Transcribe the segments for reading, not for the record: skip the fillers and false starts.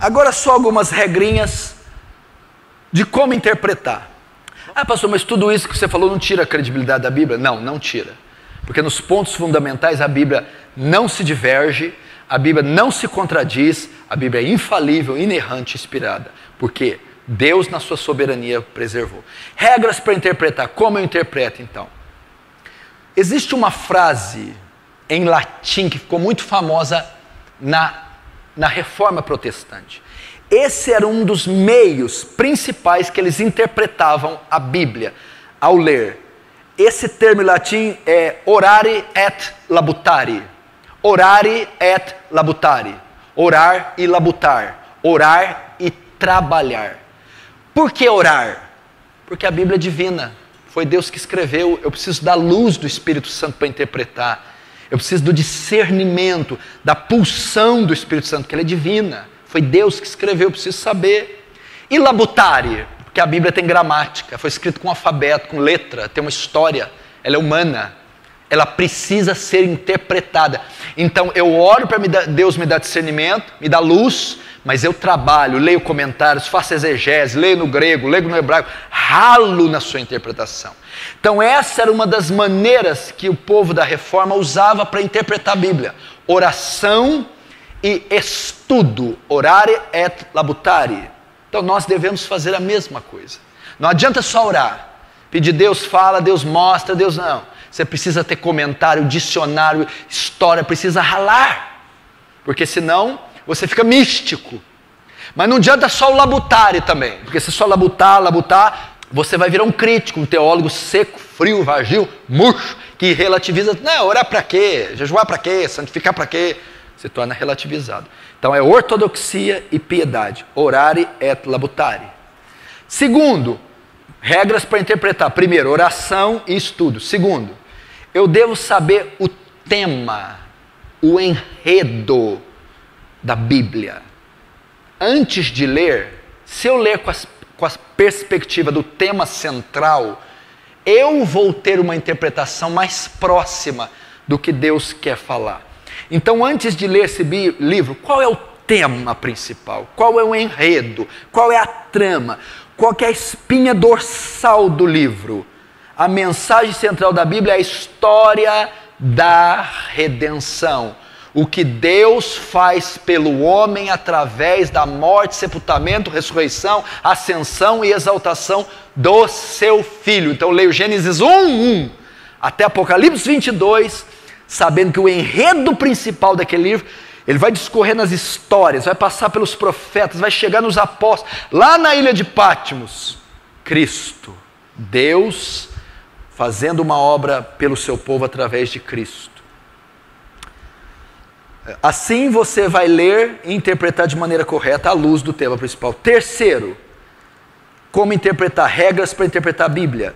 Agora só algumas regrinhas de como interpretar. Ah, pastor, mas tudo isso que você falou não tira a credibilidade da Bíblia? Não, não tira. Porque nos pontos fundamentais a Bíblia não se diverge, a Bíblia não se contradiz, a Bíblia é infalível, inerrante, inspirada. Porque Deus na sua soberania preservou. Regras para interpretar. Como eu interpreto então? Existe uma frase em latim que ficou muito famosa na Reforma Protestante. Esse era um dos meios principais que eles interpretavam a Bíblia ao ler. Esse termo em latim é orare et labutare. Orare et labutare. Orar e labutar. Orar e trabalhar. Por que orar? Porque a Bíblia é divina. Foi Deus que escreveu. Eu preciso da luz do Espírito Santo para interpretar. Eu preciso do discernimento, da pulsão do Espírito Santo, que ela é divina. Foi Deus que escreveu, eu preciso saber. E labutare, porque a Bíblia tem gramática, foi escrito com alfabeto, com letra, tem uma história, ela é humana, ela precisa ser interpretada. Então eu oro para Deus me dar discernimento, me dar luz, mas eu trabalho, leio comentários, faço exegese, leio no grego, leio no hebraico, ralo na sua interpretação. Então essa era uma das maneiras que o povo da Reforma usava para interpretar a Bíblia. Oração e estudo, orare et labutare. Então nós devemos fazer a mesma coisa. Não adianta só orar, pedir Deus fala, Deus mostra, Deus não. Você precisa ter comentário, dicionário, história, precisa ralar. Porque senão você fica místico. Mas não adianta só o labutare também. Porque se só labutar, você vai virar um crítico, um teólogo seco, frio, vazio, murcho, que relativiza. Não, orar para quê? Jejuar para quê? Santificar para quê? Se torna relativizado. Então é ortodoxia e piedade. Orare et labutare. Segundo, regras para interpretar. Primeiro, oração e estudo. Segundo, eu devo saber o tema, o enredo da Bíblia. Antes de ler, se eu ler com a perspectiva do tema central, eu vou ter uma interpretação mais próxima do que Deus quer falar. Então, antes de ler esse livro, qual é o tema principal? Qual é o enredo? Qual é a trama? Qual é a espinha dorsal do livro? A mensagem central da Bíblia é a história da redenção. O que Deus faz pelo homem através da morte, sepultamento, ressurreição, ascensão e exaltação do seu Filho. Então eu leio Gênesis 1:1 até Apocalipse 22, sabendo que o enredo principal daquele livro, ele vai discorrer nas histórias, vai passar pelos profetas, vai chegar nos apóstolos, lá na ilha de Patmos, Cristo, Deus fazendo uma obra pelo seu povo através de Cristo. Assim você vai ler e interpretar de maneira correta à luz do tema principal. Terceiro, como interpretar, regras para interpretar a Bíblia.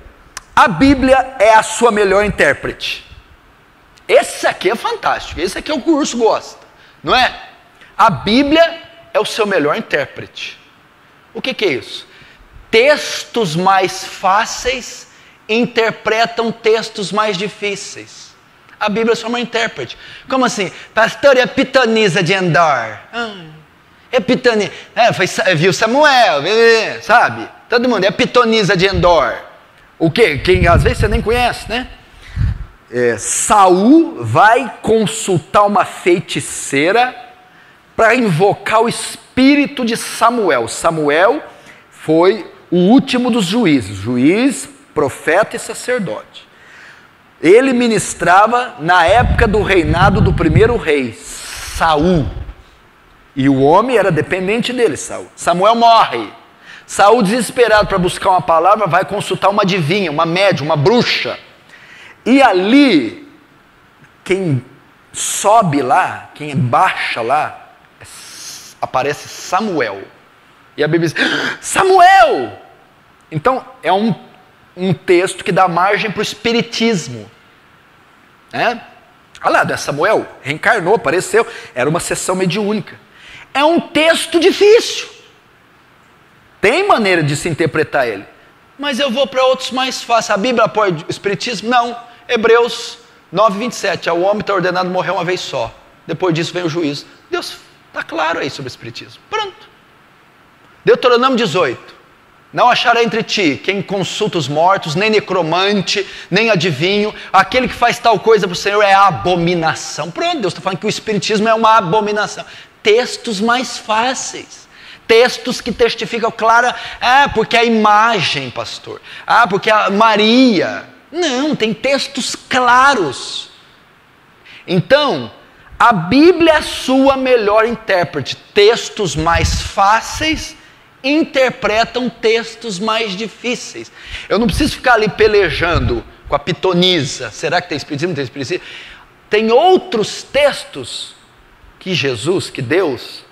A Bíblia é a sua melhor intérprete. Esse aqui é fantástico, esse aqui é o que o urso gosta, não é? A Bíblia é o seu melhor intérprete. O que é isso? Textos mais fáceis interpretam textos mais difíceis. A Bíblia é só uma intérprete. Como assim? Pastor, é a pitonisa de Endor. É pitonisa. Viu Samuel, sabe? Todo mundo, é a pitonisa de Endor. O quê? Quem às vezes você nem conhece, né? Saul vai consultar uma feiticeira para invocar o espírito de Samuel. Samuel foi o último dos juízes. Juiz, profeta e sacerdote. Ele ministrava na época do reinado do primeiro rei, Saul. E o homem era dependente dele, Saul. Samuel morre. Saul, desesperado para buscar uma palavra, vai consultar uma adivinha, uma médium, uma bruxa. E ali, quem sobe lá, quem baixa lá, aparece Samuel. E a Bíblia diz, Samuel! Então, é um texto que dá margem para o espiritismo. Olha lá, Samuel reencarnou, apareceu, era uma sessão mediúnica. É um texto difícil. Tem maneira de se interpretar ele. Mas eu vou para outros mais fáceis. A Bíblia apoia o espiritismo? Não. Hebreus 9:27. O homem está ordenado morrer uma vez só. Depois disso vem o juízo. Deus está claro aí sobre o espiritismo. Pronto. Deuteronômio 18. Não achará entre ti quem consulta os mortos, nem necromante, nem adivinho. Aquele que faz tal coisa para o Senhor é abominação. Pronto, Deus está falando que o espiritismo é uma abominação. Textos mais fáceis. Textos que testificam clara. Ah, porque a imagem, pastor. Ah, porque a Maria. Não, tem textos claros. Então, a Bíblia é a sua melhor intérprete. Textos mais fáceis interpretam textos mais difíceis. Eu não preciso ficar ali pelejando com a pitonisa. Será que tem espiritismo? Não tem espiritismo? Tem outros textos que Jesus, que Deus,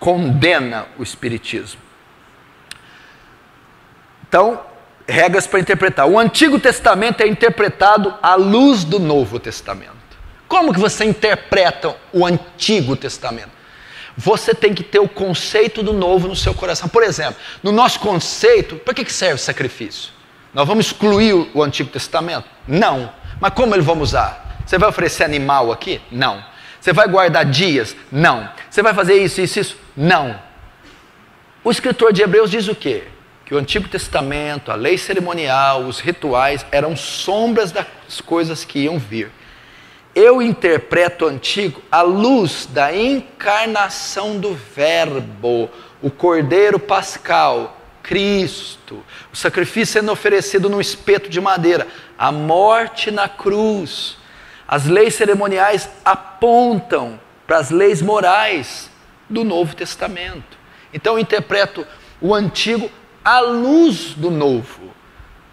condena o espiritismo. Então, regras para interpretar. O Antigo Testamento é interpretado à luz do Novo Testamento. Como que você interpreta o Antigo Testamento? Você tem que ter o conceito do novo no seu coração. Por exemplo, no nosso conceito, para que serve o sacrifício? Nós vamos excluir o Antigo Testamento? Não. Mas como ele vamos usar? Você vai oferecer animal aqui? Não. Você vai guardar dias? Não. Você vai fazer isso, isso, isso? Não. O escritor de Hebreus diz o quê? Que o Antigo Testamento, a lei cerimonial, os rituais eram sombras das coisas que iam vir. Eu interpreto o Antigo à luz da encarnação do Verbo, o Cordeiro Pascal, Cristo, o sacrifício sendo oferecido num espeto de madeira, a morte na cruz. As leis cerimoniais apontam para as leis morais do Novo Testamento. Então eu interpreto o Antigo à luz do Novo,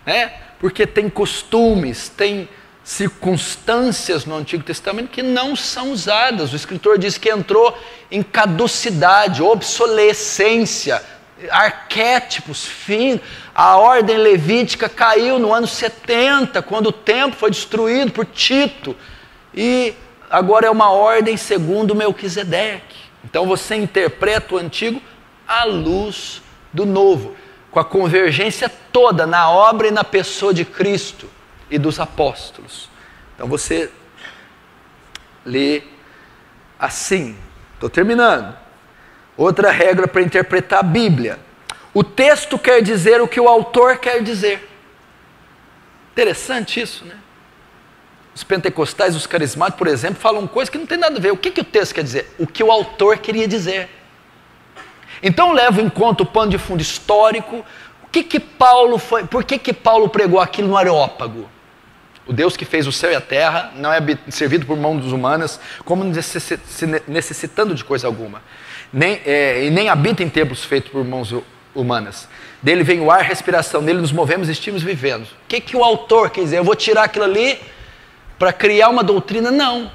né? Porque tem costumes, tem circunstâncias no Antigo Testamento que não são usadas. O escritor diz que entrou em caducidade, obsolescência, arquétipos, fim. A ordem levítica caiu no ano 70, quando o templo foi destruído por Tito, e agora é uma ordem segundo Melquisedeque. Então você interpreta o Antigo à luz do Novo, com a convergência toda na obra e na pessoa de Cristo e dos apóstolos. Então você lê assim. Estou terminando. Outra regra para interpretar a Bíblia: o texto quer dizer o que o autor quer dizer. Interessante isso, né? Os pentecostais, os carismáticos, por exemplo, falam coisas que não tem nada a ver. O que o texto quer dizer? O que o autor queria dizer. Então levo em conta o pano de fundo histórico. Por que Paulo pregou aquilo no Areópago? O Deus que fez o céu e a terra não é servido por mãos humanas, como necessitando de coisa alguma. E nem habita em templos feitos por mãos humanas. Dele vem o ar, respiração, nele nos movemos, estimos vivendo. O que o autor quer dizer? Eu vou tirar aquilo ali para criar uma doutrina? Não.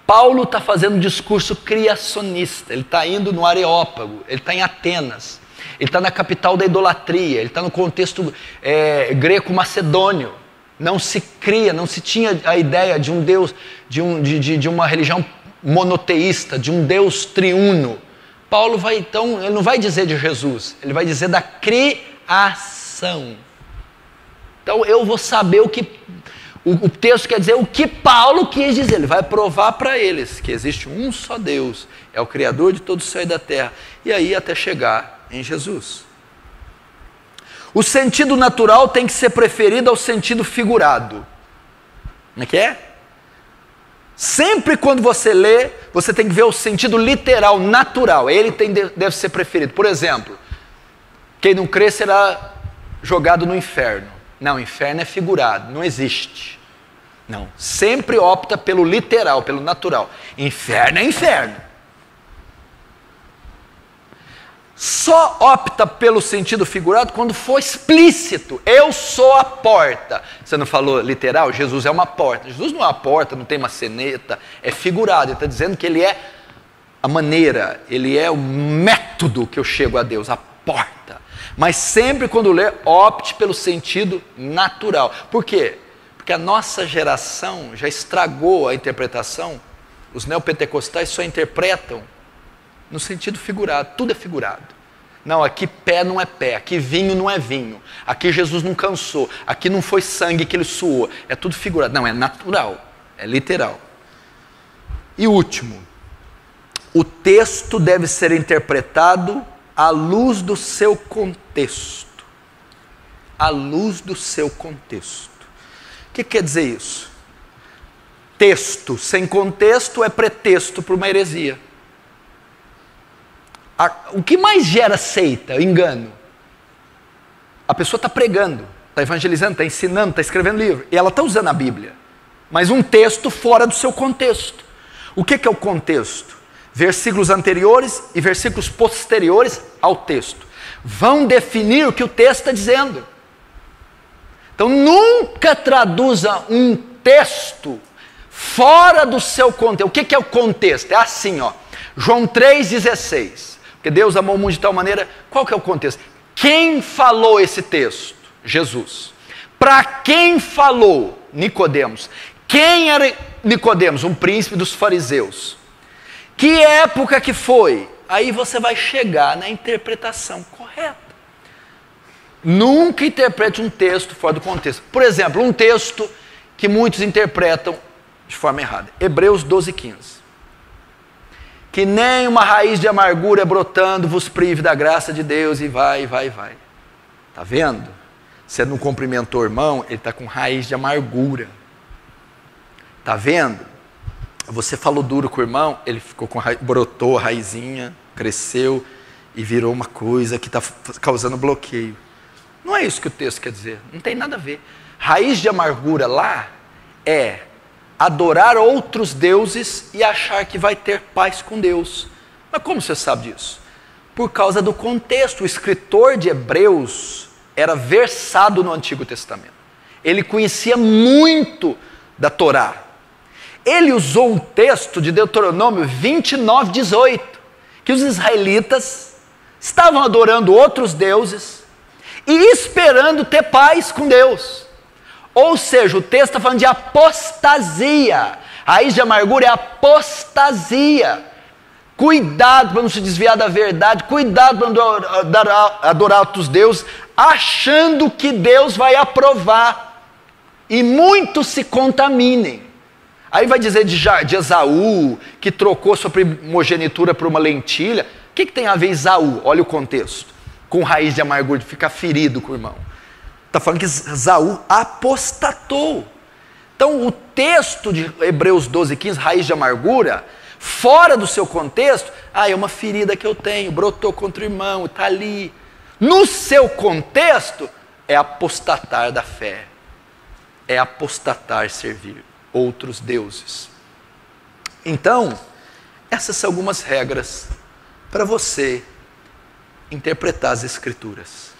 Paulo está fazendo um discurso criacionista. Ele está indo no Areópago, ele está em Atenas, ele está na capital da idolatria, ele está no contexto greco-macedônio. Não se cria, não se tinha a ideia de um Deus, de uma religião monoteísta, de um Deus triuno. Paulo vai então, ele não vai dizer de Jesus, ele vai dizer da criação. Então eu vou saber o que o texto quer dizer, o que Paulo quis dizer. Ele vai provar para eles que existe um só Deus, é o Criador de todo o céu e da terra, e aí até chegar em Jesus. O sentido natural tem que ser preferido ao sentido figurado. Como é que é? Sempre quando você lê, você tem que ver o sentido literal, natural. Ele deve ser preferido. Por exemplo, quem não crê será jogado no inferno. Não, o inferno é figurado, não existe. Não, sempre opta pelo literal, pelo natural. Inferno é inferno. Só opta pelo sentido figurado quando for explícito. Eu sou a porta. Você não falou literal? Jesus é uma porta. Jesus não é uma porta, não tem maçaneta. É figurado. Ele está dizendo que ele é a maneira, ele é o método que eu chego a Deus, a porta. Mas sempre quando ler, opte pelo sentido natural. Por quê? Porque a nossa geração já estragou a interpretação. Os neopentecostais só interpretam no sentido figurado, tudo é figurado. Não, aqui pé não é pé, aqui vinho não é vinho, aqui Jesus não cansou, aqui não foi sangue que ele suou, é tudo figurado. Não, é natural, é literal. E último, o texto deve ser interpretado à luz do seu contexto. À luz do seu contexto. O que quer dizer isso? Texto sem contexto é pretexto para uma heresia. O que mais gera seita, engano? A pessoa está pregando, está evangelizando, está ensinando, está escrevendo livro, e ela está usando a Bíblia, mas um texto fora do seu contexto. O que é o contexto? Versículos anteriores e versículos posteriores ao texto vão definir o que o texto está dizendo. Então nunca traduza um texto fora do seu contexto. O que é o contexto? É assim, ó. João 3,16. Porque Deus amou o mundo de tal maneira. Qual que é o contexto? Quem falou esse texto? Jesus. Para quem falou? Nicodemos. Quem era Nicodemos? Um príncipe dos fariseus. Que época que foi? Aí você vai chegar na interpretação correta. Nunca interprete um texto fora do contexto. Por exemplo, um texto que muitos interpretam de forma errada. Hebreus 12,15. Que nem uma raiz de amargura brotando vos prive da graça de Deus, e vai. Está vendo? Você não cumprimentou o irmão, ele está com raiz de amargura. Está vendo? Você falou duro com o irmão, ele ficou com brotou a raizinha, cresceu e virou uma coisa que está causando bloqueio. Não é isso que o texto quer dizer, não tem nada a ver. Raiz de amargura lá é adorar outros deuses e achar que vai ter paz com Deus. Mas como você sabe disso? Por causa do contexto. O escritor de Hebreus era versado no Antigo Testamento. Ele conhecia muito da Torá. Ele usou um texto de Deuteronômio 29:18, que os israelitas estavam adorando outros deuses e esperando ter paz com Deus. Ou seja, o texto está falando de apostasia. Raiz de amargura é apostasia. Cuidado para não se desviar da verdade, cuidado para não adorar outros deuses, achando que Deus vai aprovar. E muitos se contaminem. Aí vai dizer de Esaú, que trocou sua primogenitura por uma lentilha. O que tem a ver Esaú? Olha o contexto. Com raiz de amargura, de ficar ferido com o irmão. Está falando que Esaú apostatou. Então o texto de Hebreus 12,15, raiz de amargura, fora do seu contexto, é uma ferida que eu tenho, brotou contra o irmão, está ali. No seu contexto, é apostatar da fé. É apostatar servir outros deuses. Então, essas são algumas regras para você interpretar as Escrituras.